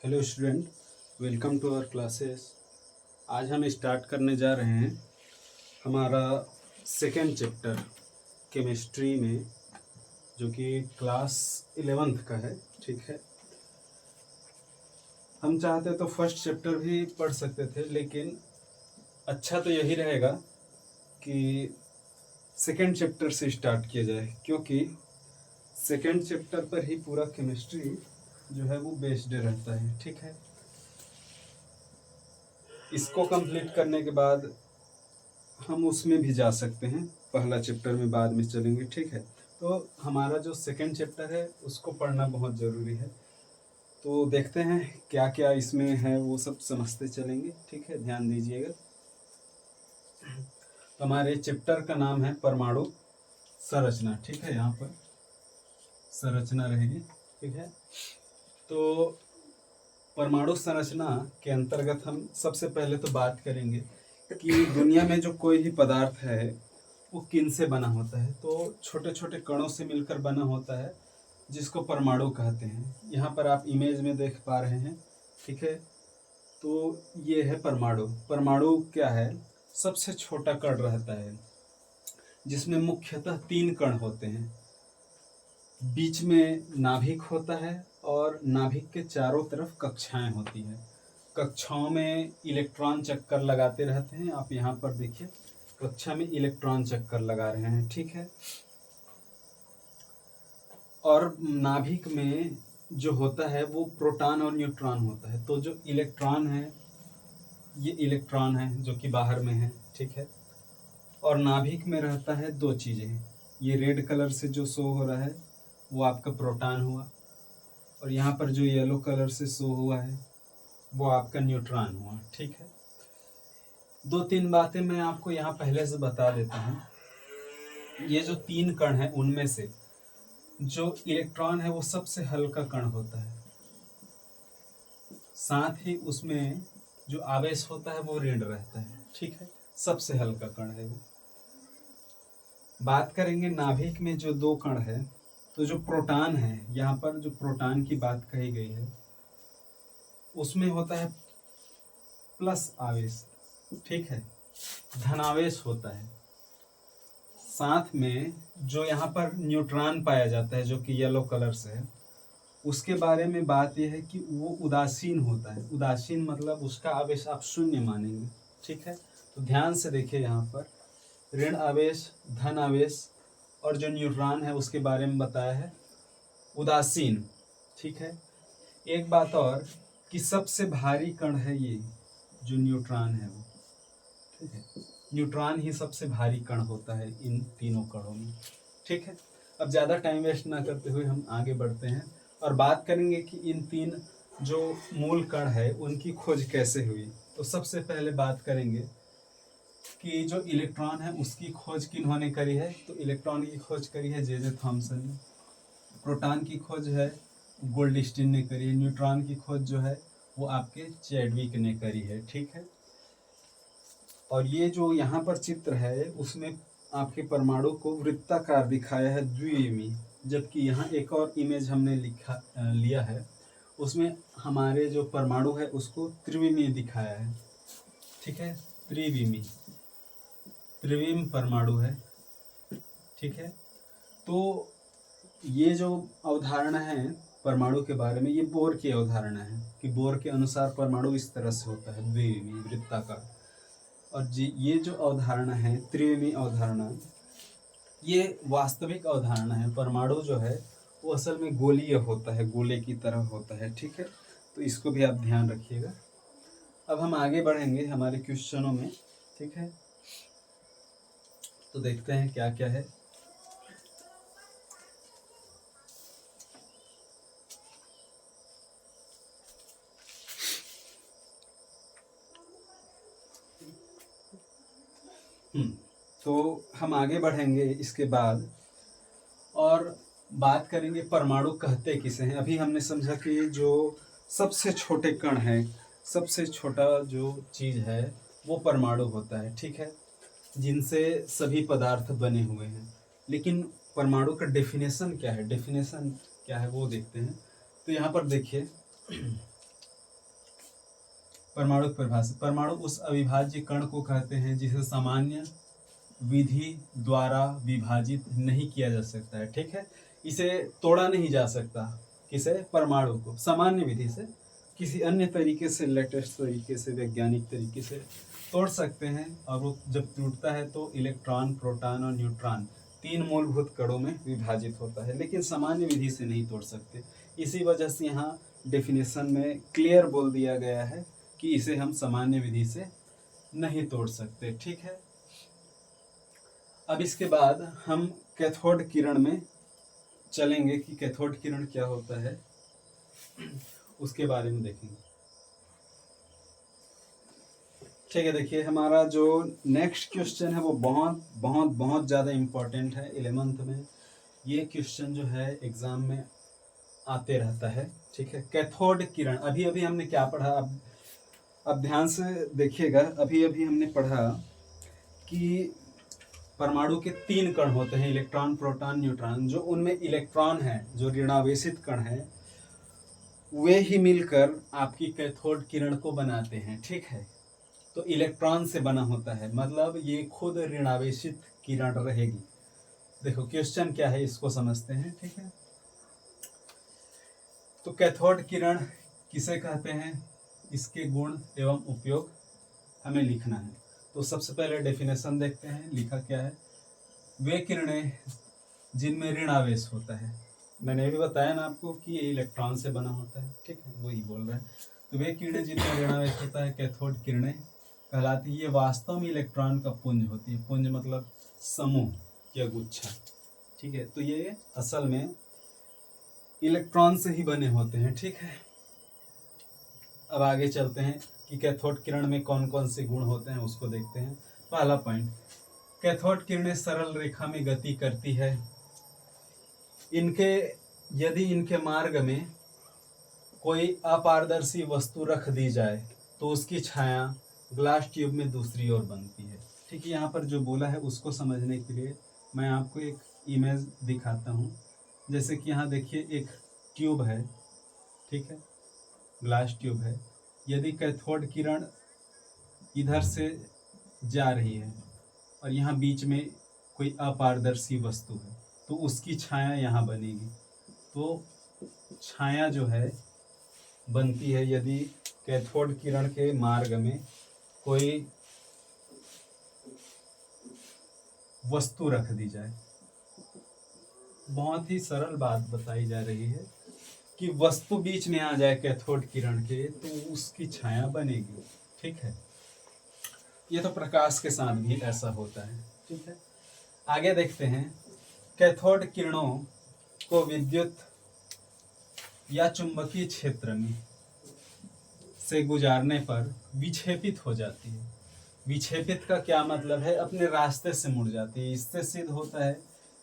Hello student, welcome to our classes. आज हम start करने जा रहे हैं हमारा सेकेंड चैप्टर केमिस्ट्री में, जो कि क्लास 11th का है। ठीक है, हम चाहते तो फर्स्ट चैप्टर भी पढ़ सकते थे, लेकिन अच्छा तो यही रहेगा कि सेकेंड चैप्टर से स्टार्ट किया जाए, क्योंकि सेकेंड चैप्टर पर ही पूरा केमिस्ट्री जो है वो बेस्ड रहता है। ठीक है, इसको कंप्लीट करने के बाद हम उसमें भी जा सकते हैं, पहला चैप्टर में बाद में चलेंगे। ठीक है, तो हमारा जो सेकंड चैप्टर है उसको पढ़ना बहुत ज़रूरी है। तो देखते हैं क्या क्या इसमें है, वो सब समझते चलेंगे। ठीक है, ध्यान दीजिएगा। तो हमारे चैप्टर का नाम है परमाणु संरचना। ठीक है, यहाँ पर संरचना रहेगी। ठीक है, तो परमाणु संरचना के अंतर्गत हम सबसे पहले तो बात करेंगे कि दुनिया में जो कोई भी पदार्थ है वो किन से बना होता है। तो छोटे छोटे कणों से मिलकर बना होता है, जिसको परमाणु कहते हैं। यहाँ पर आप इमेज में देख पा रहे हैं। ठीक है, तो ये है परमाणु। परमाणु क्या है? सबसे छोटा कण रहता है, जिसमें मुख्यतः 3 कण होते हैं। बीच में नाभिक होता है और नाभिक के चारों तरफ कक्षाएं होती हैं। कक्षाओं में इलेक्ट्रॉन चक्कर लगाते रहते हैं। आप यहाँ पर देखिए, कक्षा में इलेक्ट्रॉन चक्कर लगा रहे हैं। ठीक है, और नाभिक में जो होता है वो प्रोटॉन और न्यूट्रॉन होता है। तो जो इलेक्ट्रॉन है, ये इलेक्ट्रॉन है जो कि बाहर में है। ठीक है, और नाभिक में रहता है 2 चीज़ें। ये रेड कलर से जो शो हो रहा है वो आपका प्रोटॉन हुआ, और यहाँ पर जो येलो कलर से शो हुआ है वो आपका न्यूट्रॉन हुआ। ठीक है, 2-3 बातें मैं आपको यहाँ पहले से बता देता हूँ। ये जो 3 कण हैं, उनमें से जो इलेक्ट्रॉन है वो सबसे हल्का कण होता है, साथ ही उसमें जो आवेश होता है वो ऋण रहता है। ठीक है, सबसे हल्का कण है वो। बात करेंगे नाभिक में जो 2 कण है, तो जो प्रोटॉन है, यहाँ पर जो प्रोटॉन की बात कही गई है, उसमें होता है प्लस आवेश। ठीक है, धनावेश होता है। साथ में जो यहाँ पर न्यूट्रॉन पाया जाता है, जो कि येलो कलर से है, उसके बारे में बात यह है कि वो उदासीन होता है। उदासीन मतलब उसका आवेश आप शून्य मानेंगे। ठीक है, तो ध्यान से देखिए, यहाँ पर ऋण आवेश, धन आवेश और जो न्यूट्रॉन है उसके बारे में बताया है उदासीन। ठीक है, एक बात और कि सबसे भारी कण है ये जो न्यूट्रॉन है वो। ठीक है, न्यूट्रॉन ही सबसे भारी कण होता है इन तीनों कणों में। ठीक है, अब ज़्यादा टाइम वेस्ट ना करते हुए हम आगे बढ़ते हैं और बात करेंगे कि इन 3 जो मूल कण है उनकी खोज कैसे हुई। तो सबसे पहले बात करेंगे कि जो इलेक्ट्रॉन है उसकी खोज किन्होंने करी है। तो इलेक्ट्रॉन की खोज करी है जे थॉमसन ने। प्रोटॉन की खोज है गोल्डस्टीन ने करी है। न्यूट्रॉन की खोज जो है वो आपके चैडविक ने करी है। ठीक है, और ये जो यहाँ पर चित्र है उसमें आपके परमाणु को वृत्ताकार दिखाया है, द्विविमी। जबकि यहाँ एक और इमेज हमने लिया है, उसमें हमारे जो परमाणु है उसको त्रिविमी दिखाया है। ठीक है, त्रिविमी, त्रिविम परमाणु है। ठीक है, तो ये जो अवधारणा है परमाणु के बारे में, ये बोर की अवधारणा है कि बोर के अनुसार परमाणु इस तरह से होता है, द्विविमी, वृत्ताकार। और जी ये जो अवधारणा है त्रिविमी अवधारणा, ये वास्तविक अवधारणा है। परमाणु जो है वो असल में गोलीय होता है, गोले की तरह होता है। ठीक है, तो इसको भी आप ध्यान रखिएगा। अब हम आगे बढ़ेंगे हमारे क्वेश्चनों में। ठीक है, तो देखते हैं क्या क्या है। तो हम आगे बढ़ेंगे इसके बाद और बात करेंगे परमाणु कहते किसे हैं। अभी हमने समझा कि जो सबसे छोटे कण है, सबसे छोटा जो चीज़ है वो परमाणु होता है। ठीक है, जिनसे सभी पदार्थ बने हुए हैं। लेकिन परमाणु का डेफिनेशन क्या है, डेफिनेशन क्या है वो देखते हैं। तो यहाँ पर देखिए, परमाणु परिभाषा, परमाणु उस अविभाज्य कण को कहते हैं जिसे सामान्य विधि द्वारा विभाजित नहीं किया जा सकता है। ठीक है, इसे तोड़ा नहीं जा सकता। किसे? परमाणु को सामान्य विधि से, किसी अन्य तरीके से, लेटेस्ट तरीके से, वैज्ञानिक तरीके से तोड़ सकते हैं। और वो जब टूटता है तो इलेक्ट्रॉन, प्रोटॉन और न्यूट्रॉन 3 मूलभूत कणों में विभाजित होता है, लेकिन सामान्य विधि से नहीं तोड़ सकते। इसी वजह से यहाँ डेफिनेशन में क्लियर बोल दिया गया है कि इसे हम सामान्य विधि से नहीं तोड़ सकते। ठीक है, अब इसके बाद हम कैथोड किरण में चलेंगे कि कैथोड किरण क्या होता है, उसके बारे में देखेंगे। ठीक है, देखिए हमारा जो नेक्स्ट क्वेश्चन है वो बहुत बहुत बहुत ज़्यादा इम्पोर्टेंट है। 11th में ये क्वेश्चन जो है एग्ज़ाम में आते रहता है। ठीक है, कैथोड किरण, अभी अभी हमने क्या पढ़ा, अब ध्यान से देखिएगा। अभी अभी हमने पढ़ा कि परमाणु के 3 कण होते हैं, इलेक्ट्रॉन, प्रोटॉन, न्यूट्रॉन। जो उनमें इलेक्ट्रॉन है, जो ऋणावेशित कण है, वे ही मिलकर आपकी कैथोड किरण को बनाते हैं। ठीक है, तो इलेक्ट्रॉन से बना होता है, मतलब ये खुद ऋणावेशित किरण रहेगी। देखो क्वेश्चन क्या है, इसको समझते हैं। ठीक है, तो कैथोड किरण किसे कहते हैं, इसके गुण एवं उपयोग हमें लिखना है। तो सबसे पहले डेफिनेशन देखते हैं, लिखा क्या है। वे किरणें जिनमें ऋण आवेश होता है, मैंने भी बताया ना आपको कि ये इलेक्ट्रॉन से बना होता है। ठीक है, वही बोल रहे हैं। तो वे किरणें जिनमें ऋण आवेश होता है कैथोड किरणें कहलाती है। ये वास्तव में इलेक्ट्रॉन का पुंज होती है। पुंज मतलब समूह या गुच्छा। ठीक है, तो ये असल में इलेक्ट्रॉन से ही बने होते हैं। ठीक है, अब आगे चलते हैं कि कैथोड किरण में कौन कौन से गुण होते हैं, उसको देखते हैं। पहला पॉइंट, कैथोड किरणें सरल रेखा में गति करती है। यदि इनके मार्ग में कोई अपारदर्शी वस्तु रख दी जाए तो उसकी छाया ग्लास ट्यूब में दूसरी ओर बनती है। ठीक है, यहाँ पर जो बोला है उसको समझने के लिए मैं आपको एक इमेज दिखाता हूँ। जैसे कि यहाँ देखिए एक ट्यूब है। ठीक है, ग्लास ट्यूब है। यदि कैथोड किरण इधर से जा रही है और यहाँ बीच में कोई अपारदर्शी वस्तु है तो उसकी छाया यहाँ बनेगी। तो छाया जो है बनती है यदि कैथोड किरण के मार्ग में कोई वस्तु रख दी जाए। बहुत ही सरल बात बताई जा रही है कि वस्तु बीच में आ जाए कैथोड किरण के तो उसकी छाया बनेगी। ठीक है, ये तो प्रकाश के साथ भी ऐसा होता है। ठीक है, आगे देखते हैं। कैथोड किरणों को विद्युत या चुंबकीय क्षेत्र में से गुजारने पर विक्षेपित हो जाती है। विक्षेपित का क्या मतलब है, अपने रास्ते से मुड़ जाती है। इससे सिद्ध होता है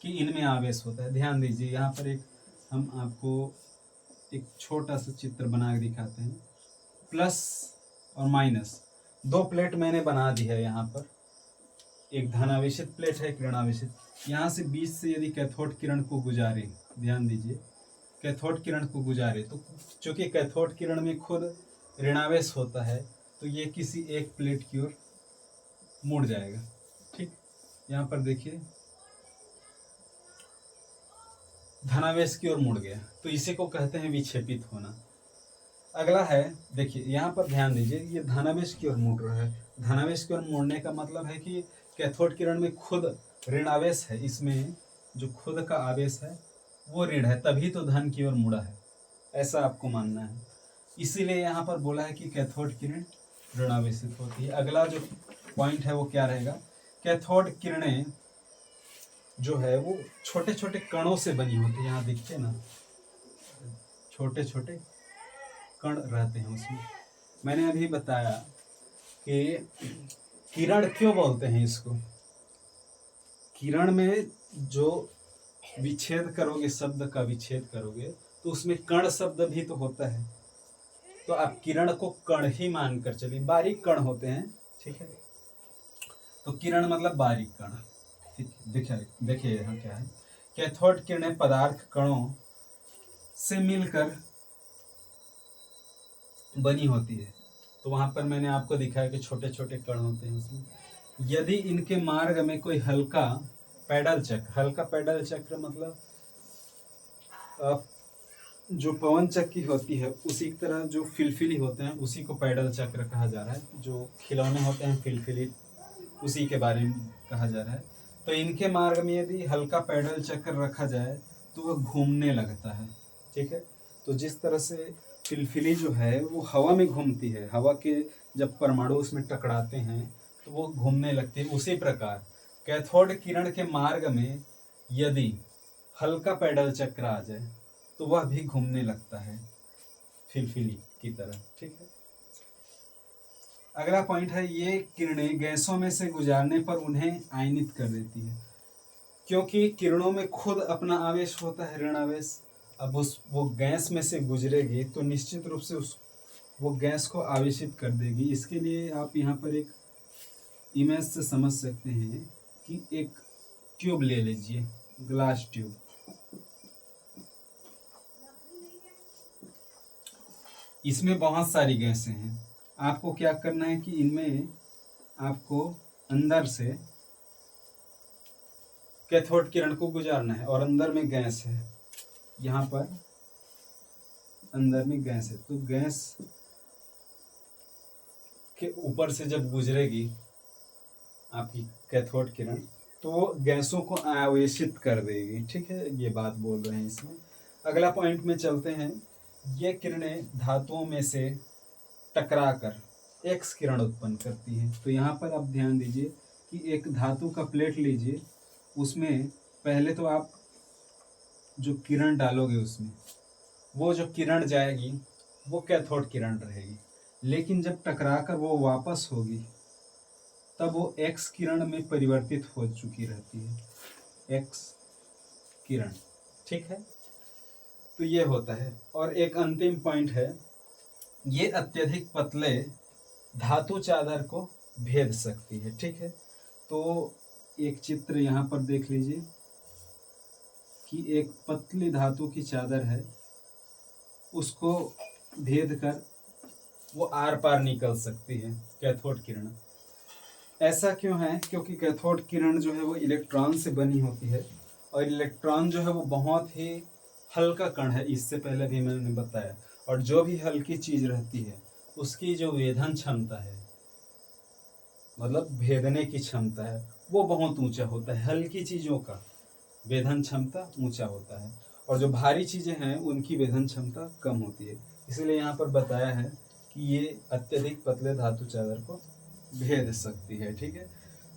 कि इनमें आवेश होता है। ध्यान दीजिए, यहाँ पर एक हम आपको एक छोटा सा चित्र बना के दिखाते हैं। प्लस और माइनस 2 प्लेट मैंने बना दी है। यहाँ पर एक धनावेशित प्लेट है, एक ऋणावेशित। यहाँ से बीच से यदि कैथोड किरण को गुजारे, ध्यान दीजिए, कैथोड किरण को गुजारे तो चूंकि कैथोड किरण में खुद ऋणावेश होता है तो ये किसी एक प्लेट की ओर मुड़ जाएगा। ठीक, यहाँ पर देखिए धनावेश की ओर मुड़ गया, तो इसी को कहते हैं विक्षेपित होना। अगला है, देखिए यहाँ पर ध्यान दीजिए, ये धनावेश की ओर मुड़ रहा है। धनावेश की ओर मुड़ने का मतलब है कि कैथोड किरण में खुद ऋणावेश है, इसमें जो खुद का आवेश है वो ऋण है, तभी तो धन की ओर मुड़ा है, ऐसा आपको मानना है। इसीलिए यहाँ पर बोला है कि कैथोड किरण ऋणावेशित होती है। अगला जो पॉइंट है वो क्या रहेगा, कैथोड किरणें जो है वो छोटे छोटे कणों से बनी होती है। यहाँ दिखते हैं ना, छोटे छोटे कण रहते हैं उसमें। मैंने अभी बताया कि किरण क्यों बोलते हैं इसको। किरण में जो विच्छेद करोगे, शब्द का विच्छेद करोगे तो उसमें कण शब्द भी तो होता है। तो आप किरण को कण ही मानकर चलिए, बारीक कण होते हैं। ठीक है, तो किरण मतलब बारीक कण। ठीक है, देखिए यहाँ क्या है, कैथोड किरणें पदार्थ कणों से मिलकर बनी होती है। तो वहां पर मैंने आपको दिखाया कि छोटे छोटे कण होते हैं उसमें। यदि इनके मार्ग में कोई हल्का पैडल चक्र मतलब जो पवन चक्की होती है उसी की तरह जो फिलफिली होते हैं उसी को पैडल चक्र कहा जा रहा है। जो खिलौने होते हैं फिलफिली उसी के बारे में कहा जा रहा है। तो इनके मार्ग में यदि हल्का पैडल चक्र रखा जाए तो वह घूमने लगता है। ठीक है, तो जिस तरह से फिलफिली जो है वो हवा में घूमती है, हवा के जब परमाणु उसमें टकराते हैं तो वो घूमने लगती है, उसी प्रकार कैथोड किरण के मार्ग में यदि हल्का पैडल चक्र आ जाए तो वह भी घूमने लगता है फिलफिली की तरह। ठीक है, अगला पॉइंट है ये किरणें गैसों में से गुजारने पर उन्हें आयनित कर देती है। क्योंकि किरणों में खुद अपना आवेश होता है, ऋण आवेश। अब वो गैस में से गुजरेगी तो निश्चित रूप से वो गैस को आवेशित कर देगी। इसके लिए आप यहाँ पर एक इमेज से समझ सकते हैं कि एक ट्यूब ले लीजिए, ग्लास ट्यूब। इसमें बहुत सारी गैसें हैं। आपको क्या करना है कि इनमें आपको अंदर से कैथोड किरण को गुजारना है और अंदर में गैस है, यहाँ पर अंदर में गैस है। तो गैस के ऊपर से जब गुजरेगी आपकी कैथोड किरण तो वो गैसों को आवेशित कर देगी। ठीक है, ये बात बोल रहे हैं इसमें। अगला पॉइंट में चलते हैं। ये किरणें धातुओं में से टकराकर एक्स किरण उत्पन्न करती हैं। तो यहाँ पर आप ध्यान दीजिए कि एक धातु का प्लेट लीजिए, उसमें पहले तो आप जो किरण डालोगे उसमें वो जो किरण जाएगी वो कैथोड किरण रहेगी, लेकिन जब टकराकर वो वापस होगी तब वो एक्स किरण में परिवर्तित हो चुकी रहती है, एक्स किरण। ठीक है, तो ये होता है। और एक अंतिम पॉइंट है, ये अत्यधिक पतले धातु चादर को भेद सकती है। ठीक है, तो एक चित्र यहाँ पर देख लीजिए कि एक पतली धातु की चादर है, उसको भेद कर वो आर पार निकल सकती है कैथोड किरण। ऐसा क्यों है? क्योंकि कैथोड किरण जो है वो इलेक्ट्रॉन से बनी होती है और इलेक्ट्रॉन जो है वो बहुत ही हल्का कण है, इससे पहले भी मैंने बताया। और जो भी हल्की चीज रहती है उसकी जो वेधन क्षमता है, मतलब भेदने की क्षमता है, वो बहुत ऊंचा होता है। हल्की चीजों का वेधन क्षमता ऊंचा होता है और जो भारी चीजें हैं उनकी वेधन क्षमता कम होती है। इसलिए यहाँ पर बताया है कि ये अत्यधिक पतले धातु चादर को भेद सकती है। ठीक है,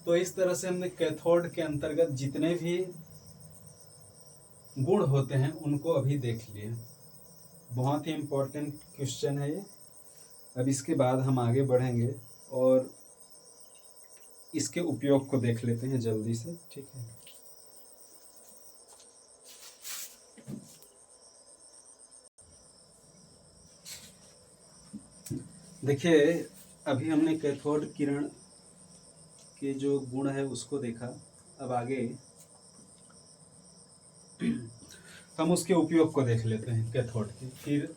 तो इस तरह से हमने कैथोड के अंतर्गत जितने भी गुण होते हैं उनको अभी देख लिए। बहुत ही इम्पोर्टेंट क्वेश्चन है ये। अब इसके बाद हम आगे बढ़ेंगे और इसके उपयोग को देख लेते हैं जल्दी से। ठीक है, देखिए अभी हमने कैथोड किरण के जो गुण है उसको देखा। अब आगे हम उसके उपयोग को देख लेते हैं कैथोड के, फिर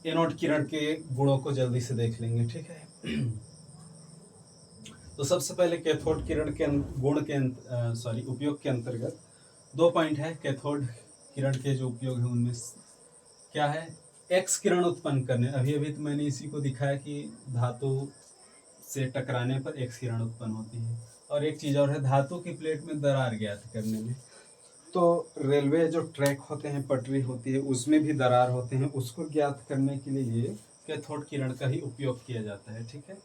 एनोड किरण के गुणों को जल्दी से देख लेंगे। ठीक है, तो सबसे पहले कैथोड किरण के गुण के उपयोग के अंतर्गत 2 पॉइंट है। कैथोड किरण के जो उपयोग है उनमें क्या है? एक्स किरण उत्पन्न करने। अभी अभी तो मैंने इसी को दिखाया कि धातु से टकराने पर एक्स किरण उत्पन्न होती है। और एक चीज और है, धातु की प्लेट में दरार ज्ञात करने में। तो रेलवे जो ट्रैक होते हैं, पटरी होती है, उसमें भी दरार होते हैं, उसको ज्ञात करने के लिए ये कैथोड किरण का ही उपयोग किया जाता है। ठीक है,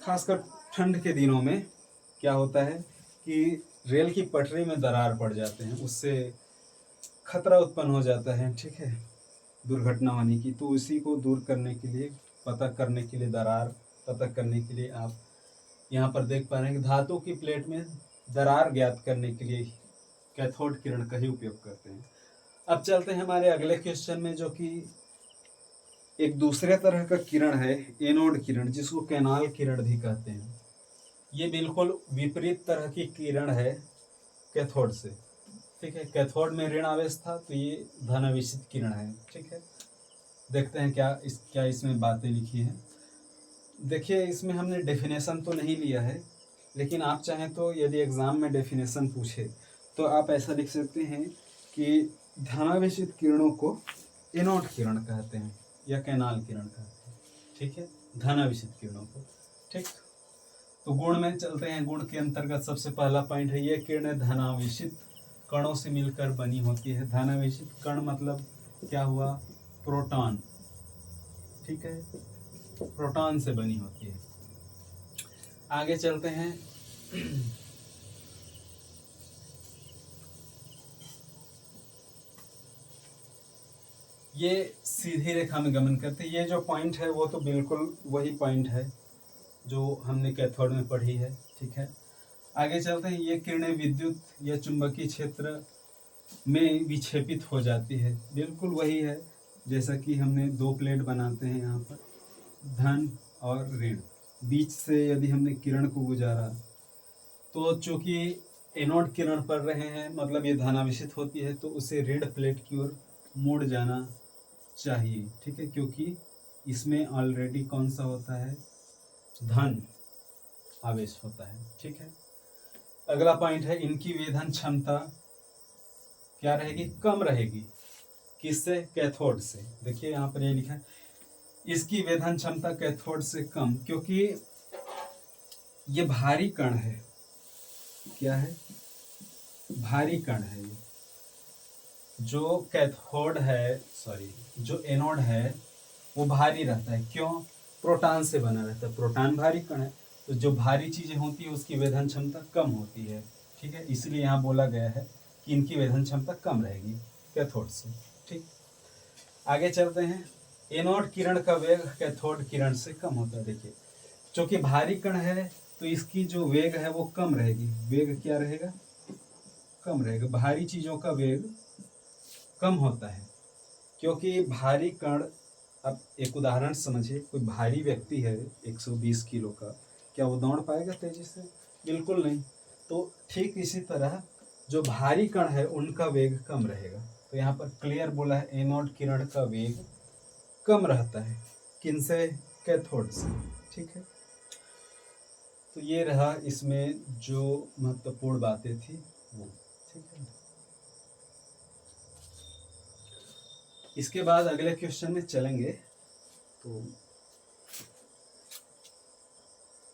खासकर ठंड के दिनों में क्या होता है कि रेल की पटरी में दरार पड़ जाते हैं, उससे खतरा उत्पन्न हो जाता है। ठीक है, दुर्घटना होने की। तो उसी को दूर करने के लिए, पता करने के लिए, दरार पता करने के लिए आप यहाँ पर देख पा रहे हैं कि धातु की प्लेट में दरार ज्ञात करने के लिए कैथोड किरण का ही उपयोग करते हैं। अब चलते हैं हमारे अगले क्वेश्चन में, जो कि एक दूसरे तरह का किरण है, एनोड किरण, जिसको कैनाल किरण भी कहते हैं। ये बिल्कुल विपरीत तरह की किरण है कैथोड से। ठीक है, कैथोड में ऋण आवेश था तो ये धन आवेशित किरण है। ठीक है, देखते हैं क्या इसमें बातें लिखी हैं। देखिए इसमें हमने डेफिनेशन तो नहीं लिया है, लेकिन आप चाहें तो यदि एग्ज़ाम में डेफिनेशन पूछे तो आप ऐसा लिख सकते हैं कि धनावेशित किरणों को एनोड किरण कहते हैं या कैनाल किरण कहते हैं। ठीक है, धनावेशित किरणों को। ठीक, तो गुण में चलते हैं। गुण के अंतर्गत सबसे पहला पॉइंट है, ये किरणें धनावेशित कणों से मिलकर बनी होती है। धनावेशित कण मतलब क्या हुआ, प्रोटॉन। ठीक है, प्रोटॉन से बनी होती है। आगे चलते हैं। ये सीधी रेखा में गमन करते हैं। ये जो पॉइंट है वो तो बिल्कुल वही पॉइंट है जो हमने कैथोड में पढ़ी है। ठीक है, आगे चलते हैं। ये किरणें विद्युत या चुंबकीय क्षेत्र में विक्षेपित हो जाती है। बिल्कुल वही है जैसा कि हमने दो प्लेट बनाते हैं यहाँ पर, धन और ऋण, बीच से यदि हमने किरण को गुजारा तो चूंकि एनोड किरण पड़ रहे हैं, मतलब ये धनावेशित होती है, तो उसे ऋण प्लेट की ओर मुड़ जाना चाहिए। ठीक है, क्योंकि इसमें ऑलरेडी कौन सा होता है, धन आवेश होता है। ठीक है, अगला पॉइंट है, इनकी वेधन क्षमता क्या रहेगी, कम रहेगी। किससे, कैथोड से। देखिए यहाँ पर ये लिखा है, इसकी वेधन क्षमता कैथोड से कम, क्योंकि ये भारी कण है। क्या है, भारी कण है। ये जो कैथोड है, सॉरी जो एनोड है वो भारी रहता है। क्यों, प्रोटॉन से बना रहता है। प्रोटॉन भारी कण है, तो जो भारी चीजें होती है उसकी वेधन क्षमता कम होती है। ठीक है, इसलिए यहाँ बोला गया है कि इनकी वेधन क्षमता कम रहेगी कैथोड से। ठीक, आगे चलते हैं। एनोड किरण का वेग कैथोड किरण से कम होता है। देखिए चूंकि भारी कण है तो इसकी जो वेग है वो कम रहेगी। वेग क्या रहेगा, कम रहेगा। भारी चीजों का वेग कम होता है, क्योंकि भारी कण, अब एक उदाहरण समझिए, कोई भारी व्यक्ति है 120 किलो का, क्या वो दौड़ पाएगा तेजी से, बिल्कुल नहीं। तो ठीक इसी तरह जो भारी कण है उनका वेग कम रहेगा। तो यहाँ पर क्लियर बोला है, एनोड किरण का वेग कम रहता है। किनसे, कैथोड से। ठीक है, तो ये रहा इसमें जो महत्वपूर्ण बातें थी वो। ठीक है, इसके बाद अगले क्वेश्चन में चलेंगे। तो